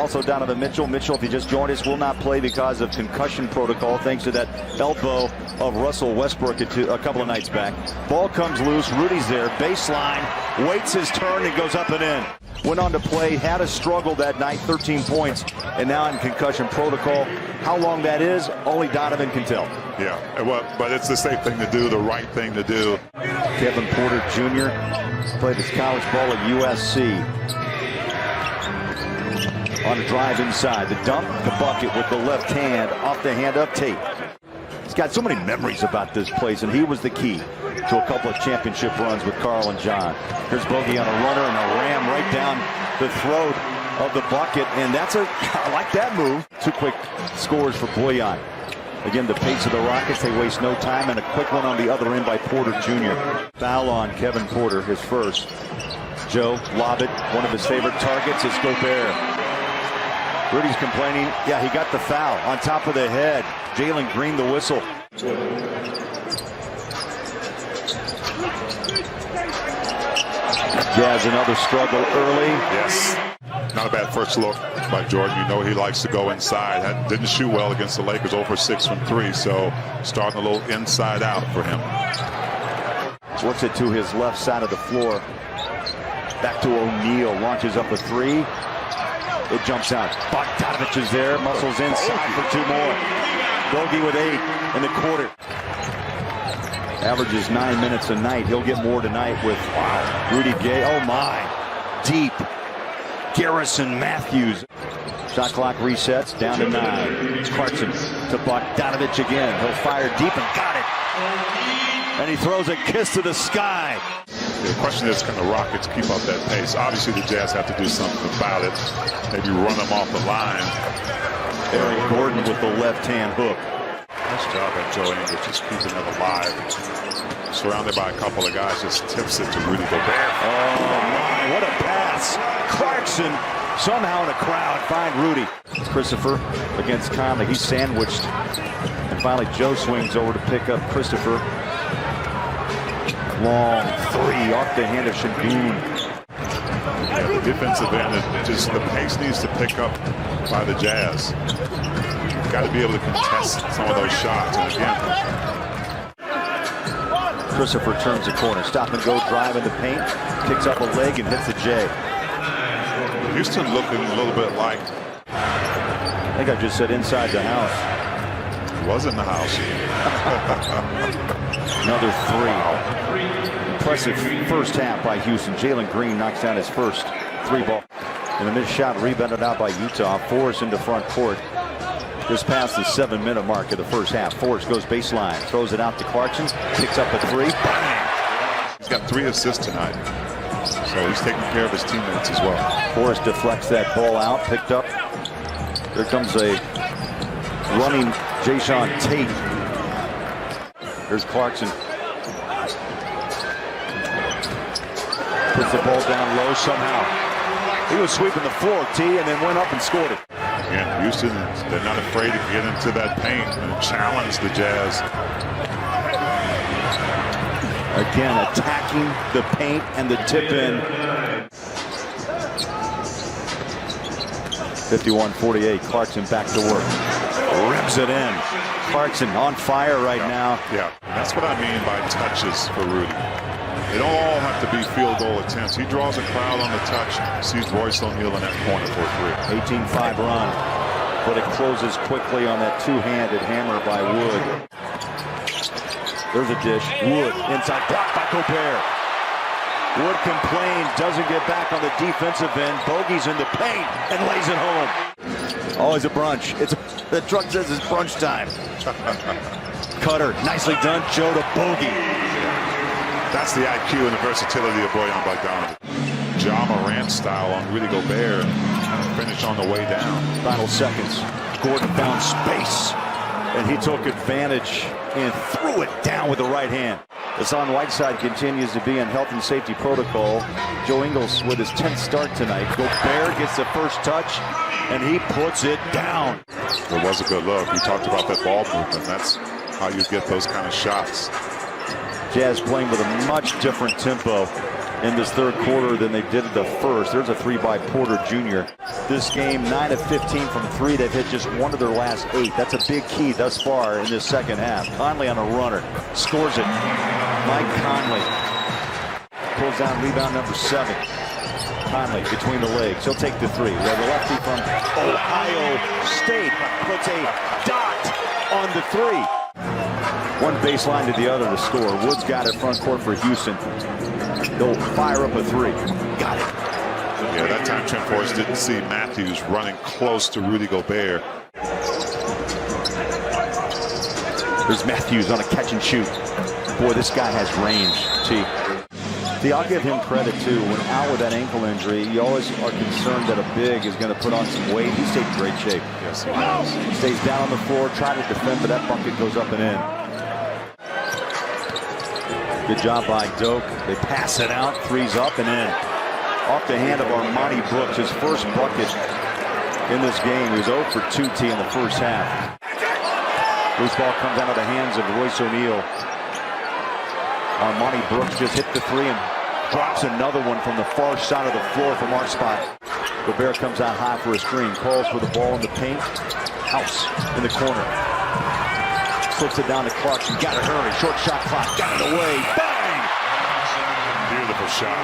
Also Donovan Mitchell. Mitchell, if you just joined us, will not play because of concussion protocol thanks to that elbow of Russell Westbrook a couple of nights back. Ball comes loose. Rudy's there. Baseline. Waits his turn and goes up and in. Went on to play. Had a struggle that night. 13 points. And now in concussion protocol. How long that is, only Donovan can tell. Yeah, well, but it's the safe thing to do, the right thing to do. Kevin Porter Jr. played his college ball at USC. On a drive inside, the dunk, the bucket with the left hand off the hand of Tate. He's got so many memories about this place, and he was the key to a couple of championship runs with Carl and John. Here's Bogey on a runner and a ram right down the throat of the bucket, and I like that move. 2 quick scores for Bojan. Again, the pace of the Rockets, they waste no time, and a quick one on the other end by Porter Jr. Foul on Kevin Porter, his first. Joe lob it, one of his favorite targets is Gobert. Rudy's complaining, yeah, he got the foul on top of the head. Jalen Green the whistle. Jazz another struggle early. Yes. Not a bad first look by Jordan. You know he likes to go inside. Didn't shoot well against the Lakers, 0 for 6 from 3, so starting a little inside out for him. Works it to his left side of the floor. Back to O'Neal, launches up a 3. It jumps out. Bogdanovich is there, muscles inside for 2 more. Bogey with 8 in the quarter. Averages 9 minutes a night. He'll get more tonight with Rudy Gay. Oh my, deep. Garrison Matthews. Shot clock resets, down to 9. It's Clarkson to Bogdanovich again. He'll fire deep and got it. And he throws a kiss to the sky. The question is, can the Rockets keep up that pace? Obviously, the Jazz have to do something about it. Maybe run them off the line. Eric Gordon with the left-hand hook. Nice job by Joe Ingles, just keeping it alive. Surrounded by a couple of guys, just tips it to Rudy Gobert. Oh my, what a pass. Clarkson somehow in a crowd find Rudy. Christopher against Conley. He's sandwiched. And finally Joe swings over to pick up Christopher. Long 3 off the hand of Şengün. Yeah, the defensive end, just the pace needs to pick up by the Jazz. Got to be able to contest some of those shots. And again, Christopher turns the corner. Stop and go drive in the paint. Kicks up a leg and hits the J. Houston looking a little bit like, I think I just said inside the house. He was in the house. Another 3. Impressive first half by Houston. Jalen Green knocks down his first 3 ball. And the missed shot rebounded out by Utah. Forrest into front court. Just past the 7-minute mark of the first half. Forrest goes baseline. Throws it out to Clarkson. Kicks up a 3. Bang! He's got 3 assists tonight. So he's taking care of his teammates as well. Forrest deflects that ball out. Picked up. There comes a running Jae'Sean Tate. Here's Clarkson. Puts the ball down low somehow. He was sweeping the floor, T, and then went up and scored it. Again, Houston, they're not afraid to get into that paint and challenge the Jazz. Again, attacking the paint and the tip-in. 51-48, Clarkson back to work. Rips it in. Clarkson on fire right now. Yeah, that's what I mean by touches for Rudy. They don't all have to be field goal attempts. He draws a crowd on the touch, sees Royce O'Neal in that corner for a 3. 18-5 run, but it closes quickly on that 2-handed hammer by Wood. There's a dish. Wood inside, blocked by Gobert. Wood complained, doesn't get back on the defensive end. Bogey's in the paint and lays it home. Always a brunch. The truck says it's brunch time. Cutter, nicely done. Joe to Bogey. That's the IQ and the versatility of Bojan Bogdanović. Ja Morant style on Rudy Gobert. Finish on the way down. Final seconds. Gordon found space, and he took advantage and threw it down with the right hand. Hassan Whiteside continues to be in health and safety protocol. Joe Ingles with his 10th start tonight. Gobert gets the first touch, and he puts it down. It was a good look. We talked about that ball movement. That's how you get those kind of shots. Jazz playing with a much different tempo in this third quarter than they did the first. There's a three by Porter Jr. This game, 9 of 15 from three. They've hit just one of their last 8. That's a big key thus far in this second half. Conley on a runner, scores it. Mike Conley pulls down rebound number 7. Conley between the legs. He'll take the three. The lefty from Ohio State puts a dot on the three. One baseline to the other to score. Woods got it front court for Houston. They'll fire up a three. Got it. Yeah, that time Trent Forrest didn't see Matthews running close to Rudy Gobert. There's Matthews on a catch and shoot. Boy, this guy has range. See, I'll give him credit too. When out with that ankle injury, you always are concerned that a big is going to put on some weight. He stayed in great shape. Yes, he does. He stays down on the floor, trying to defend, but that bucket goes up and in. Good job by Doak. They pass it out, threes up and in. Off the hand of Armani Brooks, his first bucket in this game. He was 0 for 2T in the first half. Loose ball comes out of the hands of Royce O'Neal. Armani Brooks just hit the three and drops another one from the far side of the floor from our spot. Gobert comes out high for a screen, calls for the ball in the paint. House in the corner. Flips it down to Clarkson. Got to hurry. Short shot clock. Got it away. Bang! Beautiful shot.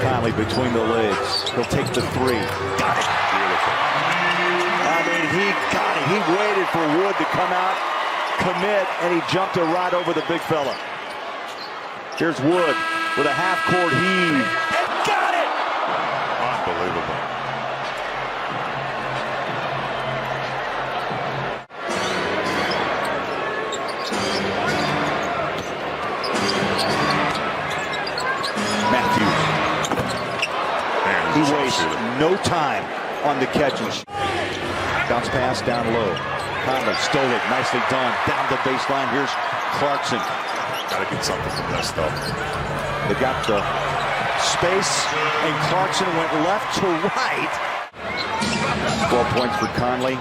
Conley between the legs. He'll take the three. Got it. Beautiful. I mean, he got it. He waited for Wood to come out, commit, and he jumped it right over the big fella. Here's Wood with a half-court heave. And got it! Unbelievable. Matthews. Man, He wastes no time on the catches. Bounce pass down low. Conley stole it. Nicely done. Down the baseline. Here's Clarkson. Got to get something from that stuff. They got the space, and Clarkson went left to right. 12 points for Conley.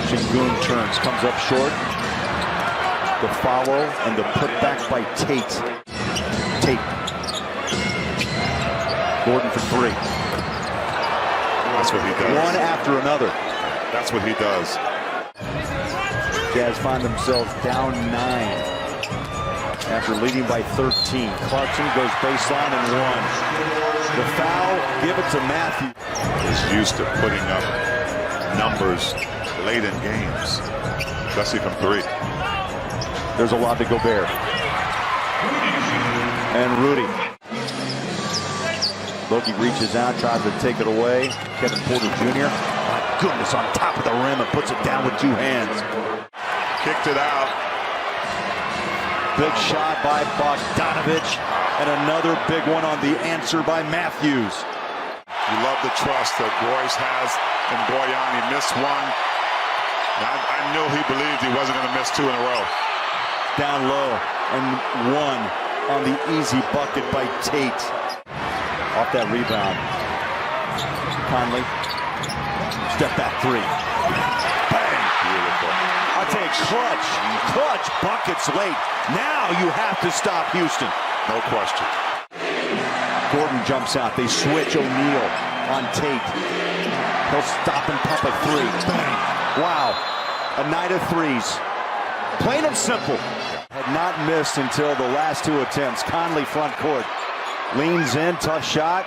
Sengun turns, comes up short. The follow and the putback by Tate. Gordon for three. That's what he does. One after another. That's what he does. Jazz find themselves down 9 after leading by 13. Clarkson goes baseline and 1. The foul, give it to Matthews. He's used to putting up numbers late in games, especially from 3. There's a lob to Gobert. And Rudy. Logie reaches out, tries to take it away. Kevin Porter Jr. My goodness, on top of the rim and puts it down with 2 hands. Kicked it out. Big shot by Bogdanovich. And another big one on the answer by Matthews. You love the trust that Royce has in Bojan. He missed one. I knew he believed he wasn't going to miss 2 in a row. Down low and 1 on the easy bucket by Tate. Off that rebound. Conley. Step back 3. Bang! Beautiful. I'll tell you, clutch buckets late. Now you have to stop Houston. No question. Gordon jumps out. They switch O'Neal on Tate. He'll stop and pop a 3. Bang! Wow. A night of threes. Plain and simple. Had not missed until the last 2 attempts. Conley front court. Leans in, tough shot.